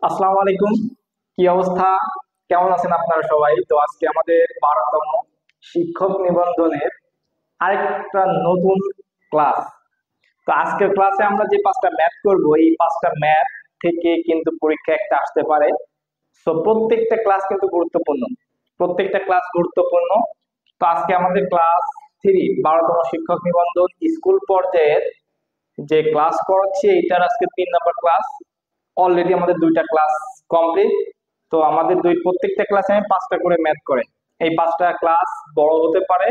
আসসালামু আলাইকুম। কি অবস্থা? কেমন আছেন আপনারা সবাই? তো আজকে আমাদের 12তম শিক্ষক নিবন্ধনের আরেকটা নতুন ক্লাস। তো আজকের ক্লাসে আমরা যে 5টা ম্যাথ করব, এই 5টা ম্যাথ থেকে কিন্তু পরীক্ষা একটা আসতে পারে। সো প্রত্যেকটা ক্লাস কিন্তু গুরুত্বপূর্ণ, প্রত্যেকটা ক্লাস গুরুত্বপূর্ণ। তো আজকে আমাদের ক্লাস 3, 12তম শিক্ষক নিবন্ধন স্কুল পর্যায়ের যে ক্লাস করাচ্ছি, এইটার আজকে 3 নম্বর ক্লাস। অলরেডি আমাদের 2টা ক্লাস কমপ্লিট। তো আমাদের প্রত্যেকটা ক্লাসে আমি 5টা করে ম্যাথ করে, এই 5টা ক্লাস বড় হতে পারে।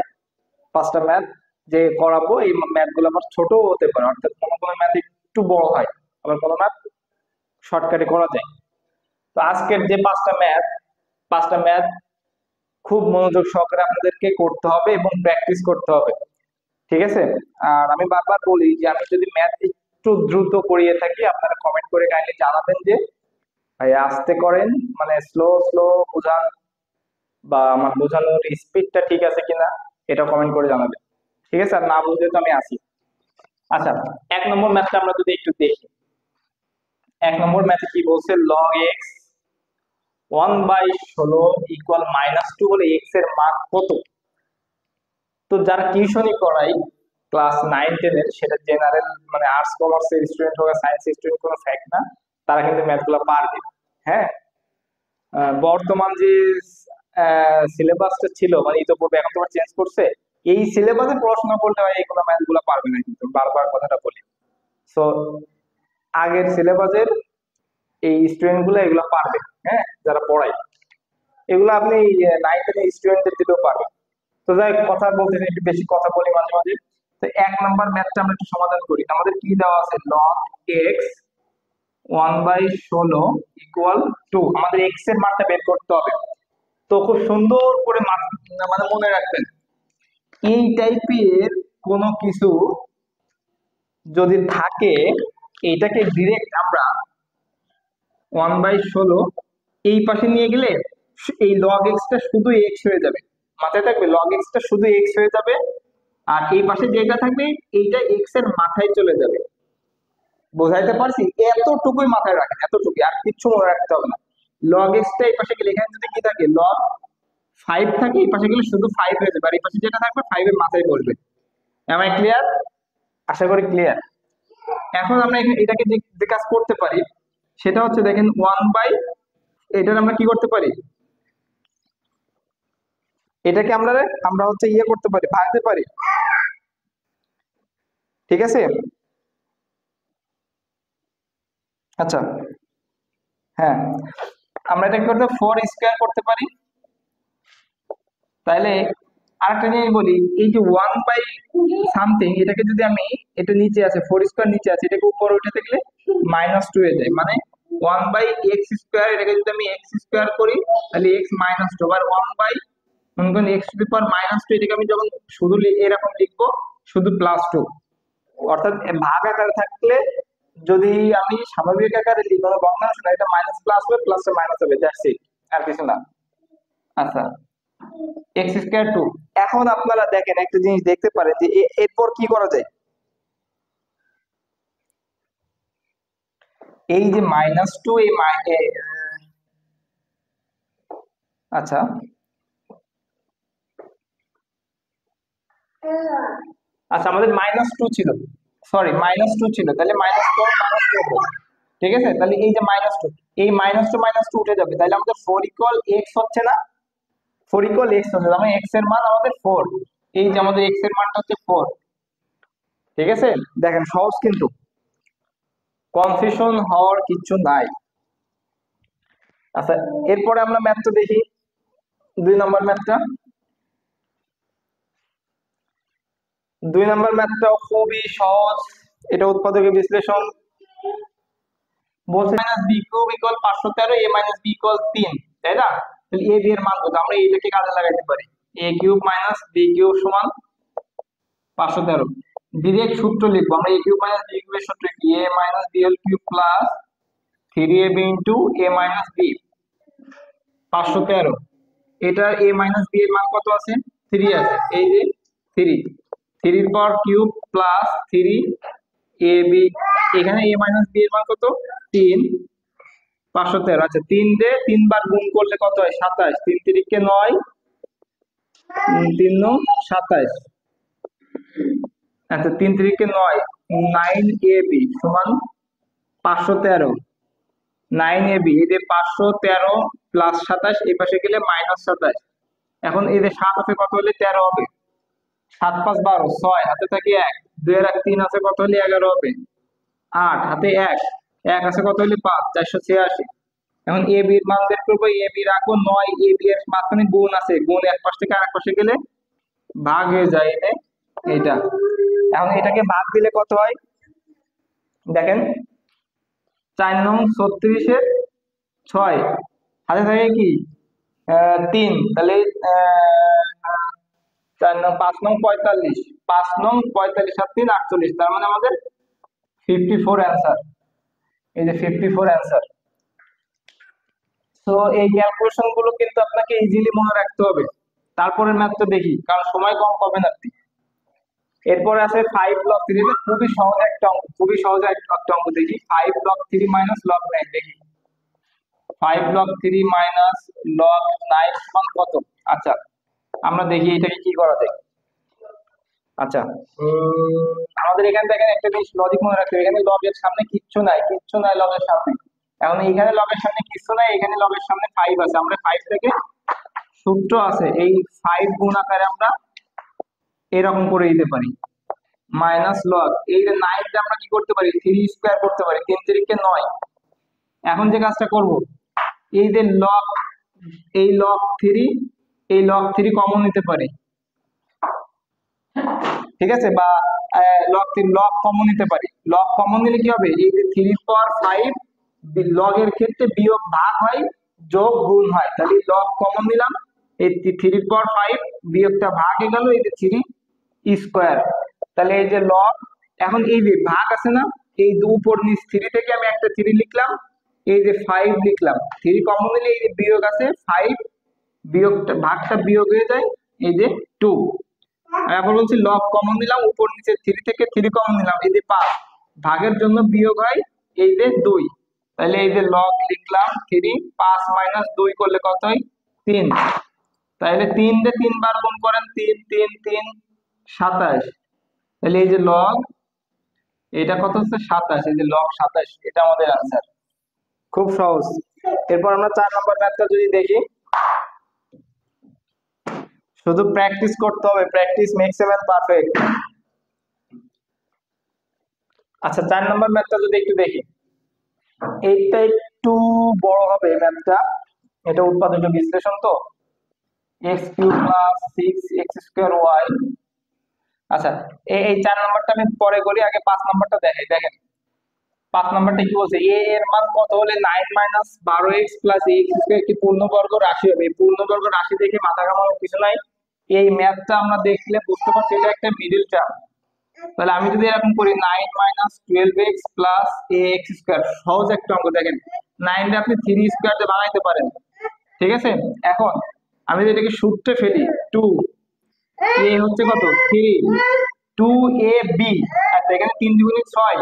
5টা ম্যাথ যে করাবো, এই ম্যাথ গুলো আবার ছোট হতে পারে, অর্থাৎ কোনো কোনো ম্যাথ একটু বড় হয়, আবার কোনো ম্যাথ শর্টকাটে করা যায়। তো আজকের যে 5টা ম্যাথ খুব মনোযোগ সহকারে আপনাদেরকে করতে হবে এবং প্র্যাকটিস করতে হবে, ঠিক আছে? আর আমি বারবার বলি যে আমি যদি ম্যাথ একটু দ্রুত করিয়ে থাকি, আপনারা কমেন্ট করে কাইন্ডলি জানাবেন যে ভাই আস্তে করেন, মানে স্লো স্লো বোঝান, বা আমার বোঝানোর স্পিডটা ঠিক আছে কিনা, এটা কমেন্ট করে জানাবেন, ঠিক আছে? আর না বুঝলে তো আমি আসি। আচ্ছা, 1 নম্বর ম্যাথটা আমরা যদি একটু দেখি। 1 নম্বর ম্যাথে কি বলছে? লগ এক্স 1/16 ইকুয়াল -2 হলে এক্স এর মান কত? তো যারা টিউশনই করাই ক্লাস 9-10 এর, সেটা জেনারেল মানে আর্টস কমার্সের স্টুডেন্ট হোক সায়েন্স স্টুডেন্ট, কোনো ফ্যাক্ট না, তারা কিন্তু ম্যাথগুলো পারবে। হ্যাঁ, বর্তমান যে সিলেবাসটা ছিল, মানে ইতোপূর্বে, এখন তোমার চেঞ্জ করছে, এই সিলেবাসে পড়াশোনা করলে হয় এগুলো ম্যাথ গুলো পারবে না, কিন্তু বারবার কথাটা বলি। সো আগের সিলেবাসের এই স্টুডেন্ট গুলো এগুলো পারবে। হ্যাঁ, যারা পড়ায় এগুলো আপনি 9-10 স্টুডেন্টদের দিতেও পারবেন। তো যাই হোক, কথা বলতে একটু বেশি কথা বলি মাঝে মাঝে। তো 1 নম্বর ম্যাথটা আমরা একটু সমাধান করি। আমাদের কি দেওয়া আছে? লগ এক্স 1/16 ইকুয়াল টু, আমাদের এক্স এর মানটা বের করতে হবে। তো খুব সুন্দর করে মানে মনে রাখবেন, এই টাইপের কোনো কিছু যদি থাকে, এইটাকে ডিরেক্ট আমরা 1/16 এই পাশে নিয়ে গেলে এই লগ এক্সটা শুধু এক্স হয়ে যাবে। মাথায় থাকবে, লগ এক্সটা শুধু এক্স হয়ে যাবে, আর এই পাশে যেটা থাকবে এইটা এক্স এর মাথায় চলে যাবে। বোঝাইতে পারছি? এতটুকুই মাথায় রাখেন, এতটুকুই, আর কিচ্ছু মনে রাখতে হবে না। লগ এক্সটা এই পাশে গেলে, এখানে যদি কি থাকে, লগ 5 থাকে, এই পাশে গেলে শুধু 5 হয়ে যাবে, আর এই পাশে যেটা থাকবে 5 এর মাথায় বসবে। M I clear? আশা করি ক্লিয়ার। এখন আমরা এটাকে যে কাজ করতে পারি, সেটা হচ্ছে দেখেন, এটার আমরা কি করতে পারি, এটাকে আমরা আমরা হচ্ছে ইয়ে করতে পারি, ভাঙতে পারি, ঠিক আছে? আচ্ছা, হ্যাঁ, আমরা এটাকে করতে 4 স্কোয়ার করতে পারি। তাহলে আরেকটা জিনিস বলি, এই যে 1/সামথিং, এটাকে যদি আমি, এটা নিচে আছে, 4 স্কোয়ার নিচে আছে, এটাকে উপরে উঠাতে গেলে -2 হয়ে যায়, মানে 1/x স্কোয়ার, এটাকে যদি আমি এক্স স্কোয়ার করি, তাহলে x-2, আবার 1 বাই, মনে করেন x⁻², এটাকে আমি যখন শুধু এরকম লিখবো, শুধু +2, অর্থাৎ ভাগ আকারে থাকলে, যদি আমি স্বাভাবিক আকারে লিখবো, ভগ্নাংশ না, এটা মাইনাস প্লাস হবে, প্লাসে মাইনাস হবে, দ্যাটস ইট, আর কিছু না। আচ্ছা, x²2। এখন আপনারা দেখেন, একটা জিনিস দেখতে পারেন যে এরপর কি করা যায়। এই যে -2, আচ্ছা আচ্ছা, আমাদের -2 ছিল, সরি -2 ছিল, তাহলে -2 ঠিক আছে? তাহলে এই যে -2, এই -2 উঠে যাবে, তাহলে আমাদের 4 ইকুয়াল এক্স হচ্ছে না? 4 ইকুয়াল এক্স হচ্ছে, মানে এক্স এর মান আমাদের 4। এই যে আমাদের এক্স এর মানটা হচ্ছে 4, ঠিক আছে? দেখেন, সহজ কিন্তু, কনফিউশন হওয়ার কিছু নাই। আচ্ছা, এরপরে আমরা ম্যাথটা দেখি, 2 নম্বর ম্যাথটা। 2 নম্বর ম্যাথটাও খুবই সহজ। এটা উৎপাদকের বিশ্লেষণ বলছে, -b³ = 513, a-b = 3, তাই না? তাহলে a b এর মান কত? আমরা এইটাকে কাজে লাগাইতে পারি, a³ - b³ = 513। ডিরেক্ট সূত্র লিখবো আমরা, a³ - b³ এর সূত্র কি? a - b³ plus 3ab into a - b, 513। এটা a - b এর মান কত আছে? 3 আছে, এই যে 3, 3 এর power cube plus 3 A B, এখানে এ মাইনাস বি এর মান কত 3, 513। আচ্ছা 3 দিয়ে 3 বার গুণ করলে কত হয় 27, 3 তিরিকে 9, 3 9 27। আচ্ছা 3 তিরিকে 9, 9 এ বি সমান 513। 9 এ বি, এই যে 513 প্লাস 27, এই পাশে গেলে মাইনাস 27। এখন এই যে 7 আছে কত হলে 13 হবে, 7 5 12, 6 হাতে থাকে 1, 2 এর 3 আছে কত হলে 11 হবে, 8 হাতে 1, 1 আছে কত হলে 5, 486। এখন এ বি এর মান বের করবো, এ বি রাখবো 9, এ বি এর মাঝখানে গুণ আছে, গুণ এক পাশ থেকে আরেক পাশে গেলে ভাগ হয়ে যায় এটা। এখন এটাকে ভাগ দিলে কত হয় দেখেন, 4 নং 36-এর 6 হাতে থাকে কি 3, তাহলে 4 নং 5 নং 45, 5 নং 45 আর 3 48, তার মানে আমাদের 54 অ্যান্সার। এই যে 54 অ্যান্সার। তো এই ক্যালকুলেশন গুলো কিন্তু আপনাকে ইজিলি মনে রাখতে হবে। তারপরে ম্যাথটা দেখি, কারণ সময় কম পাবেন আপনি। এরপরে আছে 5 লগ 3, খুবই সহজ একটা অঙ্ক, খুবই সহজ একটা অঙ্ক দেখি। 5 লগ 3 মাইনাস লগ 9 দেখি। 5 লগ 3 মাইনাস লগ 9 সমান কত? আচ্ছা আমরা দেখি এটাকে কি করা যায়। আচ্ছা আমাদের এখান থেকে একটা জিনিস লজিক মনে রাখতে হবে, এখানে লগের সামনে কিচ্ছু নাই, কিচ্ছু নাই লগের সামনে। এখন এখানে লগের সামনে কিচ্ছু নাই, এখানে লগের সামনে 5 আছে, আমরা 5 থেকে সূত্র আছে এই 5 গুণ আকারে আমরা এরকম করে দিতে পারি মাইনাস লগ, এই যে 9টা আমরা কি করতে পারি 3 স্কয়ার করতে পারি, 3 3 9। এখন যে কাজটা করব, এই যে লগ, এই লগ 3, এই লগ 3 কমন নিতে পারি, ঠিক আছে, বা লগ 3 লগ কমন নিতে পারি। লগ কমন নিলে কি হবে, এই যে 3 পাওয়ার 5 লগের ক্ষেত্রে বিয়োগ ভাগ হয়, যোগ গুণ হয়, তাহলে লগ কমন নিলাম, এই 3 পাওয়ার 5 বিয়োগটা ভাগ হয়ে গেল, এই যে 3 স্কয়ার। তাহলে এই যে লগ, এখন এই যে ভাগ আছে না, এই উপর নিচ 3 থেকে আমি একটা 3 লিখলাম, এই যে 5 লিখলাম, 3 কমন নিলে এই যে বিয়োগ আছে 5, বিয়োগটা ভাগটা বিয়োগ হয়ে যায়, এই যে 2। আমি আবার বলছি লব কমন নিলাম, উপর নিচে 3 থেকে 3 কমন নিলাম, এই যে 5, ভাগের জন্য বিয়োগ হয় এই যে 2। তাহলে এই যে লব লিখলাম 3, 5 মাইনাস 2 করলে কত হয় 3। তাহলে 3 দিয়ে 3 বার গুণ করেন, 3 3 3 27। তাহলে এই যে লগ, এটা কত হচ্ছে 27, এই যে লগ 27, এটা আমাদের आंसर। খুব সহজ। এরপর আমরা 4 নম্বর ম্যাথটা যদি দেখি, শুধু প্র্যাকটিস করতে হবে, practice makes a man perfect. আচ্ছা 4 নম্বর ম্যাথটা যদি একটু দেখি, এইটা একটু বড় হবে ম্যাথটা, এটা উৎপাদক বিশ্লেষণ তো, x cube plus 6x square y। আচ্ছা এই 4 নম্বরটা আমি পরে করি, আগে 5 নম্বরটা দেখাই। দেখেন 5 নম্বরটা কি বলছে, a এর মান কত হলে 9 minus 12x plus ax square একটি পূর্ণবর্গ রাশি হবে। এই পূর্ণবর্গ রাশি দেখে মাথা ঘামানোর কিছু নাই, এই ম্যাথটা আমরা দেখলে বুঝতে পারছি এটা একটা মিডল টার্ম। তাহলে আমি যদি এরকম করি 9 minus 12x plus ax square, সহজ একটা অঙ্ক। দেখেন 9 রে আপনি 3 স্কয়ার দিয়ে বানাইতে পারেন, ঠিক আছে। এখন আমি যদি এটাকে সূত্রে ফেলি, 2 a হচ্ছে কত 3, 2ab, আর এখানে 3 দুগুণে 6,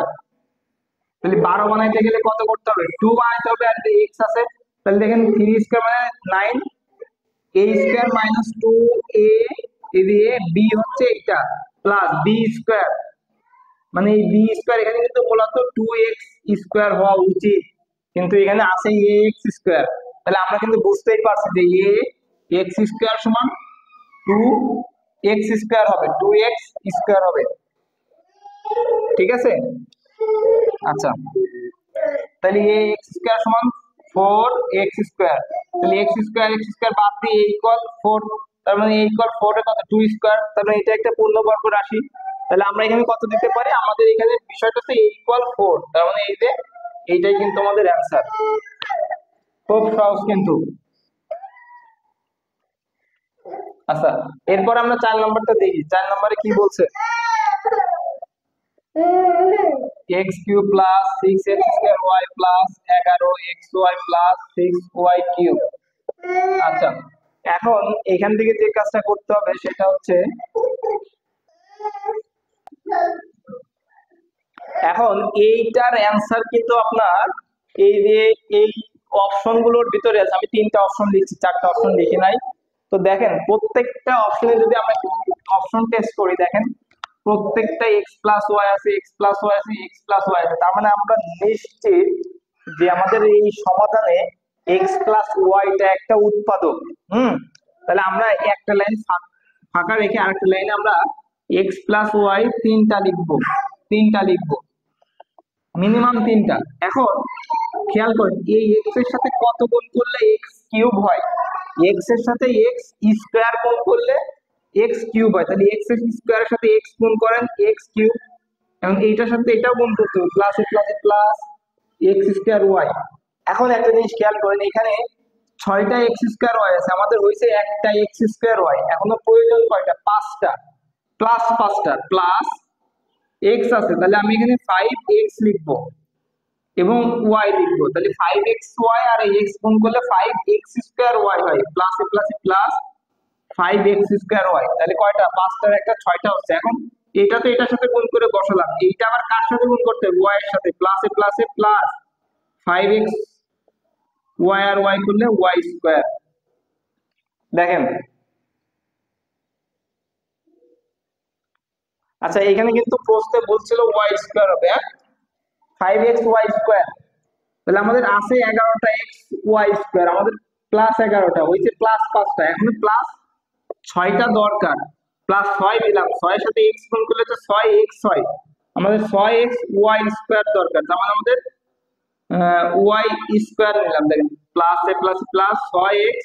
তাহলে 12 বানাইতে গেলে কত করতে হবে 2 বানাইতে হবে, আর x আছে, তাহলে দেখেন 3 স্কয়ার মানে 9, a স্কয়ার মাইনাস 2a, এদিকে b হচ্ছে এটা প্লাস b স্কয়ার, মানে এই বি স্কয়ার এখানে কিন্তু মূলত 2x স্কয়ার হওয়া উচিত, কিন্তু এখানে আছে ax স্কয়ার। তাহলে আমরা কিন্তু বুঝতেই পারছি যে ax স্কয়ার সমান 2x স্কয়ার হবে, 2x স্কয়ার হবে, ঠিক আছে। আচ্ছা তাহলে ax স্কয়ার সমান 4x স্কয়ার, তাহলে x স্কয়ার বাদ দিয়ে a ইকুয়াল 4, তার মানে a ইকুয়াল 4 এর কত 2 স্কয়ার, তার মানে এটা একটা পূর্ণবর্গ রাশি। তাহলে আমরা এখানে কত দিতে পারি, আমাদের এখানে বিষয়টা হচ্ছে a ইকুয়াল 4, তার মানে এই যে এইটাই কিন্তু আমাদের অ্যানসার। খুব সহজ কিন্তু। আচ্ছা এরপর আমরা 4 নম্বরটা দেখি, 4 নম্বরে কি বলছে, x cube plus 6x square y plus 11xy plus 6y cube. আচ্ছা এখন এখান থেকে যে কাজটা করতে হবে সেটা হচ্ছে এখন এইটার অ্যান্সার কিন্তু আপনার এই যে এই অপশন গুলোর ভিতরে আছে। আমি তিনটা অপশন লিখছি, চারটা অপশন লিখি নাই। তো দেখেন প্রত্যেকটা অপশনে যদি আমরা অপশন টেস্ট করি, দেখেন প্রত্যেকটা এক্স প্লাস ওয়াই আছে, এক্স প্লাস ওয়াই আছে, এক্স প্লাস ওয়াই আছে। তার মানে আমরা নিশ্চিত যে আমাদের এই সমাধানে এক্স প্লাস ওয়াইটা একটা উৎপাদক। হুম, তাহলে আমরা একটা লাইন ফাঁকা রেখে আরেকটা লাইনে আমরা এক্স প্লাস ওয়াই তিনটা লিখবো, মিনিমাম তিনটা। এখন খেয়াল করেন এই এক্স এর সাথে কত গুণ করলে এক্স কিউব হয়, এক্স এর সাথে এক্স স্কোয়ার গুণ করলে এক্স কিউব হয়। তাহলে এক্স এর স্কোয়ারের সাথে এক্স গুণ করেন, এক্স কিউব। এবং এইটার সাথে এটাও গুণ করতে হবে, plus plus x square y. এখন একটা জিনিস খেয়াল করেন, এখানে 6টা এক্স স্কোয়ার ওয়াই আছে, আমাদের হয়েছে একটা এক্স স্কোয়ার ওয়াই। এখনো প্রয়োজন কয়টা? 5টা। প্লাস 5টা প্লাস এক্স আছে, তাহলে আমি এখানে 5x লিখবো এবং ওয়াই লিখবো। তাহলে 5xy আর এক্স গুণ করলে 5x স্কোয়ার ওয়াই হয়, plus plus 5x square y. তাহলে কয়টা? 5টার একটা 6টা হচ্ছে। এখন এটা তো এটার সাথে গুণ করে বসালাম, এইটা আবার কার সাথে গুণ করতে হবে? ওয়াই এর সাথে। প্লাস 5x ওয়াই আর ওয়াই করলে ওয়াই স্কোয়ার। দেখেন, আচ্ছা এখানে কিন্তু প্রশ্নে বলছিল ওয়াই স্কোয়ার হবে, 5xy স্কোয়ার। তাহলে আমাদের আছে 11টা এক্স ওয়াই স্কোয়ার, আমাদের প্লাস 11টা হয়েছে, প্লাস 5টা। এখন প্লাস 6টা দরকার, প্লাস 6 দিলাম, 6 এর সাথে এক্স গুণ করলে তো 6x হয়, আমাদের 6x ওয়াই স্কোয়ার দরকার। তার মানে আমাদের ওয়াই স্কোয়ার নিলাম। দেখেন প্লাস 6x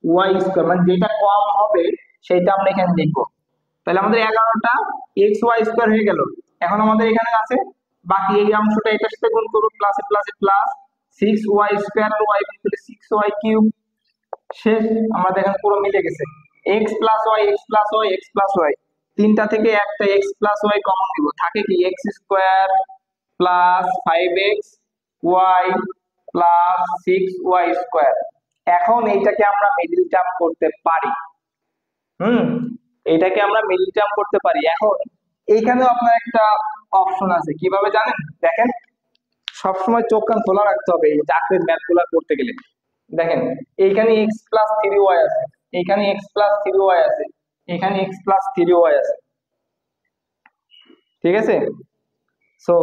ওয়াই স্কোয়ার, মানে যেটা কম হবে সেটা আমরা এখানে লিখবো। তাহলে আমাদের 11টা এক্স ওয়াই স্কোয়ার হয়ে গেল। এখন আমাদের এখানে আছে বাকি এই অংশটা, এটার সাথে গুণ করবো, প্লাস 6y স্কোয়ার আর ওয়াই গুণ করলে 6y কিউব। শেষ, আমাদের এখানে পুরো মিলে গেছে। X plus y, x plus y, x plus y, তিনটা থেকে একটা এক্স প্লাস ওয়াই কমন দিব, থাকে কি? X square plus 5x y plus 6y square. এখন এইটাকে আমরা মিডল টার্ম করতে পারি। হুম, এটাকে আমরা মিডল টার্ম করতে পারি। এখন এইখানেও আপনার একটা অপশন আছে, কিভাবে জানেন? দেখেন, সবসময় চোখ কান খোলা রাখতে হবে এই চাকরির ম্যাথ গুলা করতে গেলে। দেখেন এইখানে এক্স প্লাস থ্রি ওয়াই আছে, এখানে এক্স প্লাস থ্রি ওয়াই আছে, এখানে এক্স প্লাস থ্রি ওয়াই আছে, ঠিক আছে? সো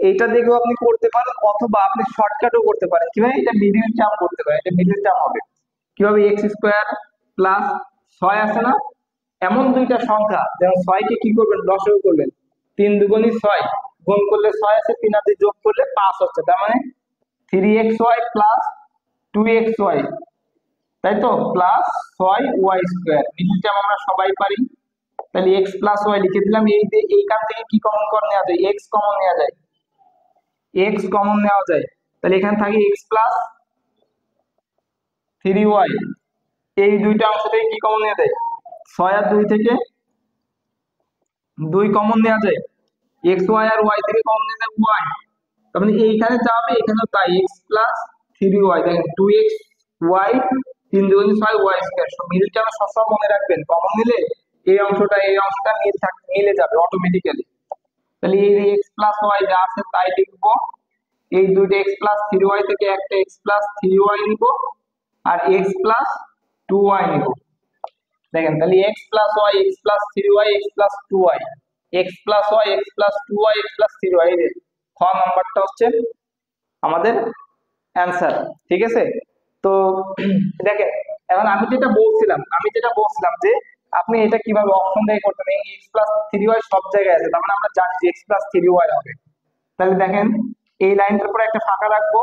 এইটা দেখেও আপনি করতে পারেন, অথবা আপনি শর্টকাটও করতে পারেন। কিভাবে? এটা মিডল টার্ম করতে পারেন, এটা মিডল টার্ম হবে কিভাবে? এক্স স্কোয়ার প্লাস 6 আছে না, এমন দুইটা সংখ্যা, যেমন 6কে কি করবেন? লসাগু করবেন, 3 দুগুণী 6, গুণ করলে 6 আছে, 3 আর 2 যোগ করলে 5 হচ্ছে। তার মানে 3xy প্লাস 2xy, তাই তো, plus 6y square. Middle term আমরা সবাই পারি, তাহলে এক্স প্লাস ওয়াই লিখে দিলাম। এইখান থেকে কি কমন নেওয়া যায়? এক্স কমন নেওয়া যায়, এক্স কমন নেওয়া যায়। তাহলে এখানে থাকে এক্স প্লাস থ্রি ওয়াই, এই দুইটা অংশ থেকে কি কমন নেওয়া যায়? 6 আর 2 থেকে 2 কমন নেওয়া যায়, এক্স ওয়াই আর ওয়াই থেকে কমন নেওয়া যায় ওয়াই। তার মানে এইখানে যা হবে এখানেও তাই, এক্স প্লাস থ্রি ওয়াই। দেখেন 2x ওয়াই, 3 দুগুণী 6 ওয়াই স্কয়ার। মিল টার্ম সবসময় মনে রাখবেন, কমন নিলে এই অংশটা মিলে যাবে অটোমেটিক্যালি। তাহলে এই এক্স প্লাস ওয়াই যা আছে তাই লিখবো, এই দুইটা এক্স প্লাস থ্রি ওয়াই থেকে একটা এক্স প্লাস থ্রি ওয়াই নিব, আর এক্স প্লাস টু ওয়াই নিব। দেখেন তাহলে x plus y, x plus three y, x plus two y, x plus y, x plus two y, x plus three y. খ নাম্বারটা হচ্ছে আমাদের অ্যান্সার, ঠিক আছে? তো দেখেন, এখন আমি যেটা বলছিলাম যে আপনি এটা কিভাবে অপশন দিয়ে করতে পারেন। এক্স প্লাস থ্রি ওয়াই সব জায়গায় আছে, তার মানে আমরা জানি যে এক্স প্লাস থ্রি ওয়াই হবে। তাহলে দেখেন এই লাইনটার পরে একটা ফাঁকা রাখবো,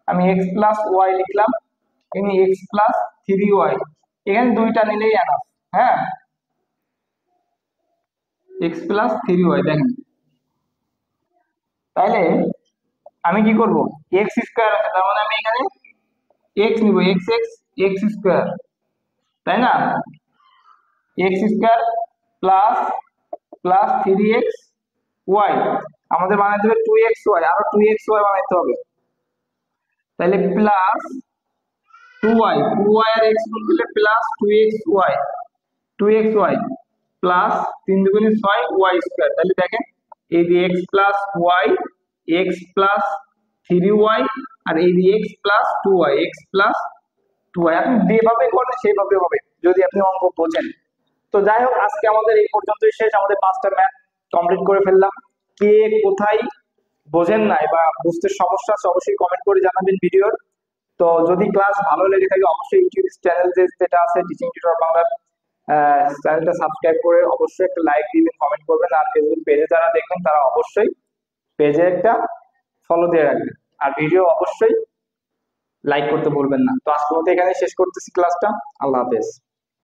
আমি এক্স প্লাস ওয়াই লিখলাম, এখানে এক্স প্লাস থ্রি ওয়াই, এখানে দুইটা নিলেই এনাফ। হ্যাঁ, এক্স প্লাস থ্রি ওয়াই। দেখেন তাহলে আমি কি করব? এক্স স্কোয়ার আছে, তার মানে আমি এখানে এক্স নিব, এক্স এক্স এক্স স্কোয়ার, তাই না? X square plus plus three x y, আমাদের বানাইতে হবে টু এক্স ওয়াই, আরো টু এক্স ওয়াই বানাইতে হবে। তাহলে প্লাস টু ওয়াই আর এক্স গুণ করলে plus two x y plus 3 দুগুণে 6 ওয়াই স্কোয়ার। তাহলে দেখেন এই যে x plus y, x plus 3y, আর এই যে x plus 2y, x plus 2y। আপনি যেভাবে করেন সেইভাবে হবে যদি আপনি অঙ্ক বোঝেন। তো যাই হোক, আজকে আমাদের এই পর্যন্তই শেষ। আমাদের 5টা ম্যাথ কমপ্লিট করে ফেললাম। কে কোথায় বোঝেন নাই বা বুঝতে সমস্যা আছে অবশ্যই কমেন্ট করে জানাবেন ভিডিওর। তো যদি ক্লাস ভালো লেগে থাকে অবশ্যই ইউটিউব চ্যানেল যেটা আছে টিচিং টিউটর বাংলার চ্যানেলটা সাবস্ক্রাইব করে অবশ্যই একটা লাইক দিবেন, কমেন্ট করবেন। আর ফেসবুক পেজে যারা দেখবেন তারা অবশ্যই পেজে একটা ফলো দিয়ে রাখবেন। আর ভিডিও অবশ্যই লাইক করতে ভুলবেন না। তো আজকের মতো এখানে শেষ করতেছি ক্লাসটা। আল্লাহ হাফেজ।